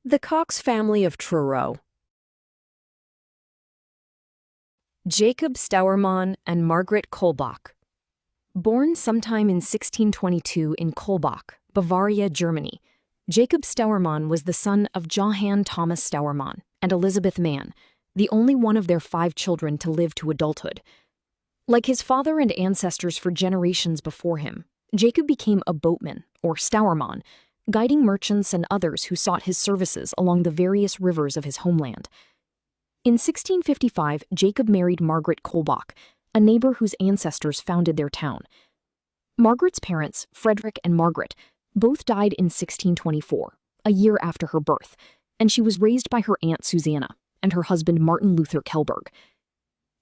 The Cox family of Truro. Jacob Stauermann and Margaret Kolbach. Born sometime in 1622 in Kolbach, Bavaria, Germany, Jacob Stauermann was the son of Johann Thomas Stauermann and Elizabeth Mann, the only one of their 5 children to live to adulthood. Like his father and ancestors for generations before him, Jacob became a boatman, or Stauermann, guiding merchants and others who sought his services along the various rivers of his homeland. In 1655, Jacob married Margaret Kolbach, a neighbor whose ancestors founded their town. Margaret's parents, Frederick and Margaret, both died in 1624, a year after her birth, and she was raised by her aunt Susanna and her husband Martin Luther Kellberg.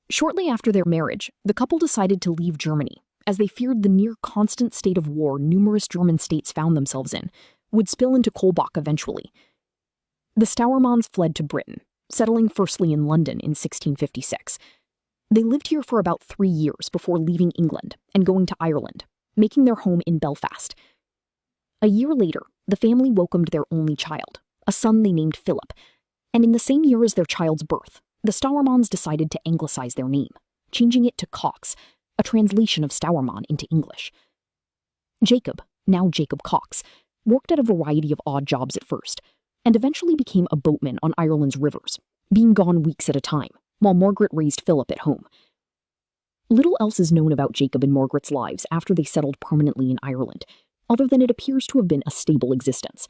Shortly after their marriage, the couple decided to leave Germany, as they feared the near-constant state of war numerous German states found themselves in would spill into Kolbach eventually. The Stauermanns fled to Britain, settling firstly in London in 1656. They lived here for about 3 years before leaving England and going to Ireland, making their home in Belfast. A year later, the family welcomed their only child, a son they named Philip, and in the same year as their child's birth, the Stauermanns decided to anglicize their name, changing it to Cox, a translation of Stauermann into English. Jacob, now Jacob Cox, worked at a variety of odd jobs at first, and eventually became a boatman on Ireland's rivers, being gone weeks at a time, while Margaret raised Philip at home. Little else is known about Jacob and Margaret's lives after they settled permanently in Ireland, other than it appears to have been a stable existence.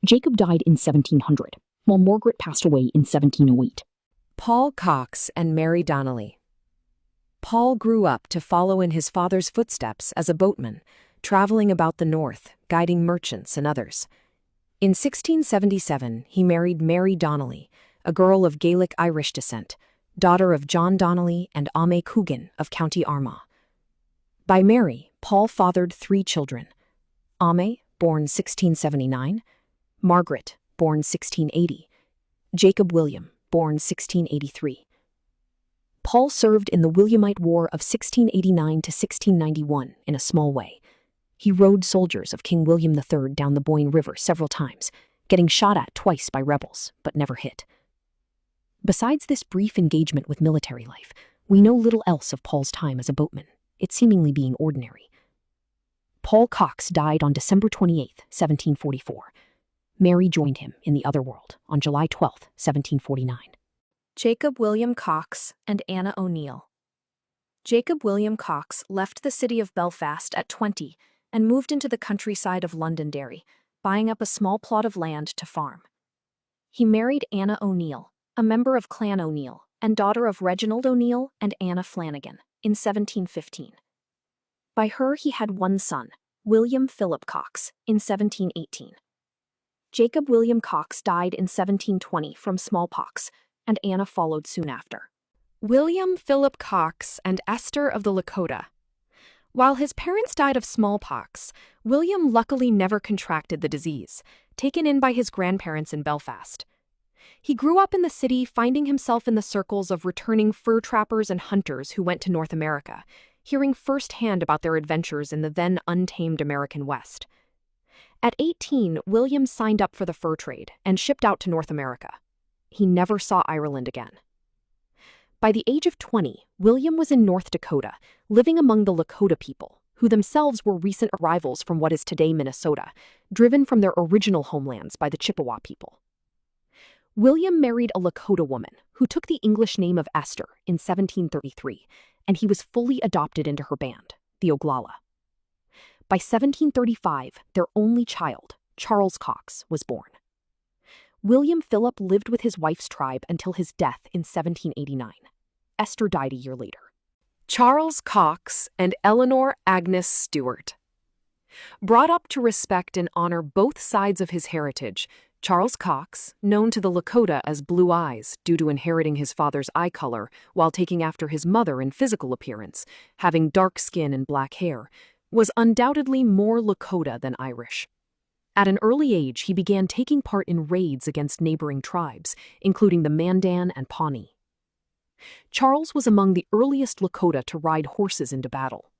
Jacob died in 1700, while Margaret passed away in 1708. Paul Cox and Mary Donnelly. Paul grew up to follow in his father's footsteps as a boatman, traveling about the north, guiding merchants and others. In 1677, he married Mary Donnelly, a girl of Gaelic Irish descent, daughter of John Donnelly and Ame Coogan of County Armagh. By Mary, Paul fathered 3 children: Ame, born 1679, Margaret, born 1680, Jacob William, born 1683. Paul served in the Williamite War of 1689 to 1691 in a small way. He rowed soldiers of King William III down the Boyne River several times, getting shot at twice by rebels, but never hit. Besides this brief engagement with military life, we know little else of Paul's time as a boatman, it seemingly being ordinary. Paul Cox died on December 28, 1744. Mary joined him in the other world on July 12, 1749. Jacob William Cox and Anna O'Neill. Jacob William Cox left the city of Belfast at 20 and moved into the countryside of Londonderry, buying up a small plot of land to farm. He married Anna O'Neill, a member of Clan O'Neill and daughter of Reginald O'Neill and Anna Flanagan, in 1715. By her he had 1 son, William Philip Cox, in 1718. Jacob William Cox died in 1720 from smallpox, and Anna followed soon after. William Philip Cox and Esther of the Lakota. While his parents died of smallpox, William luckily never contracted the disease, taken in by his grandparents in Belfast. He grew up in the city, finding himself in the circles of returning fur trappers and hunters who went to North America, hearing firsthand about their adventures in the then untamed American West. At 18, William signed up for the fur trade and shipped out to North America. He never saw Ireland again. By the age of 20, William was in North Dakota, living among the Lakota people, who themselves were recent arrivals from what is today Minnesota, driven from their original homelands by the Chippewa people. William married a Lakota woman who took the English name of Esther in 1733, and he was fully adopted into her band, the Oglala. By 1735, their only child, Charles Cox, was born. William Philip lived with his wife's tribe until his death in 1789. Esther died a year later. Charles Cox and Eleanor Agnes Stewart. Brought up to respect and honor both sides of his heritage, Charles Cox, known to the Lakota as Blue Eyes due to inheriting his father's eye color while taking after his mother in physical appearance, having dark skin and black hair, was undoubtedly more Lakota than Irish. At an early age, he began taking part in raids against neighboring tribes, including the Mandan and Pawnee. Charles was among the earliest Lakota to ride horses into battle.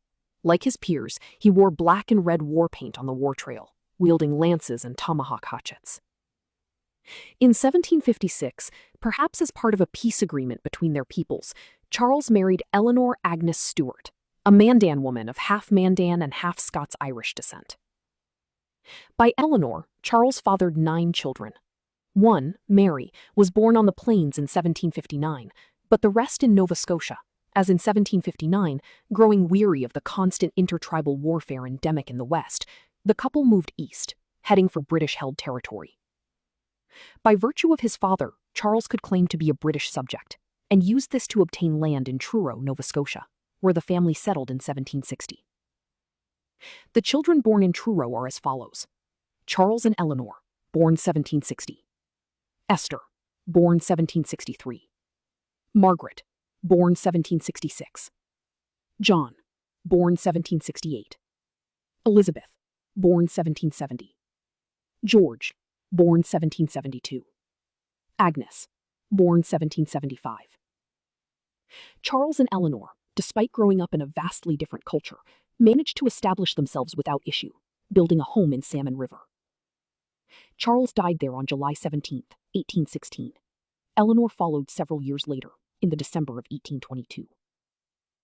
Like his peers, he wore black and red war paint on the war trail, wielding lances and tomahawk hatchets. In 1756, perhaps as part of a peace agreement between their peoples, Charles married Eleanor Agnes Stuart, a Mandan woman of half Mandan and half Scots-Irish descent. By Eleanor, Charles fathered 9 children. One, Mary, was born on the plains in 1759, but the rest in Nova Scotia, as in 1759, growing weary of the constant intertribal warfare endemic in the West, the couple moved east, heading for British-held territory. By virtue of his father, Charles could claim to be a British subject, and used this to obtain land in Truro, Nova Scotia, where the family settled in 1760. The children born in Truro are as follows: Charles and Eleanor, born 1760. Esther, born 1763. Margaret, born 1766. John, born 1768. Elizabeth, born 1770. George, born 1772. Agnes, born 1775. Charles and Eleanor, despite growing up in a vastly different culture, managed to establish themselves without issue, building a home in Salmon River. Charles died there on July 17, 1816. Eleanor followed several years later, in the December of 1822.